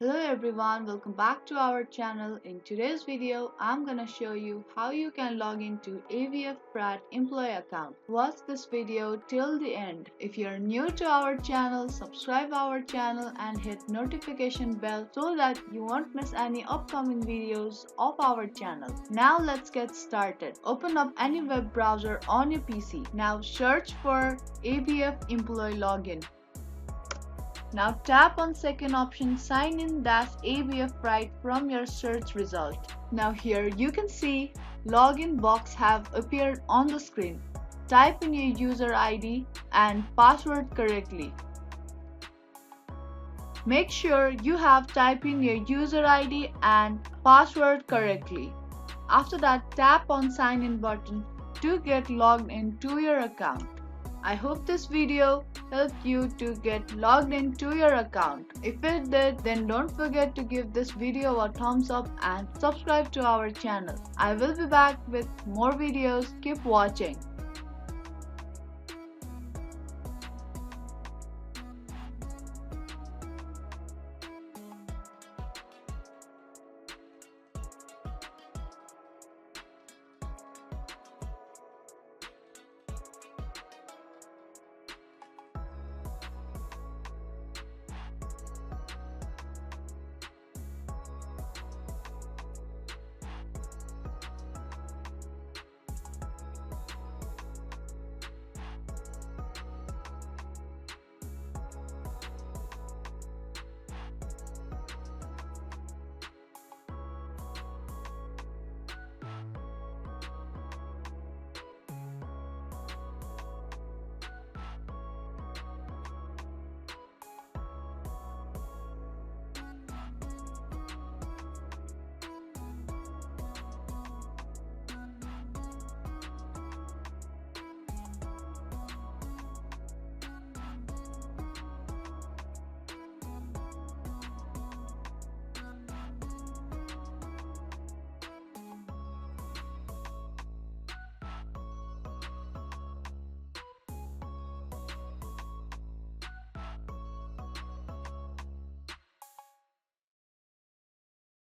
Hello everyone, welcome back to our channel. In today's video, I'm gonna show you how you can log into ABF Freight employee account. Watch this video till the end. If you're new to our channel, subscribe our channel and hit notification bell so that you won't miss any upcoming videos of our channel. Now let's get started. Open up any web browser on your PC. Now search for ABF employee login. Now tap on second option sign in -ABF Freight from your search result. Now here you can see login box have appeared on the screen. Type in your user ID and password correctly. Make sure you have typed in your user ID and password correctly. After that, tap on sign in button to get logged into your account. I hope this video helped you to get logged into your account. If it did, then don't forget to give this video a thumbs up and subscribe to our channel. I will be back with more videos. Keep watching.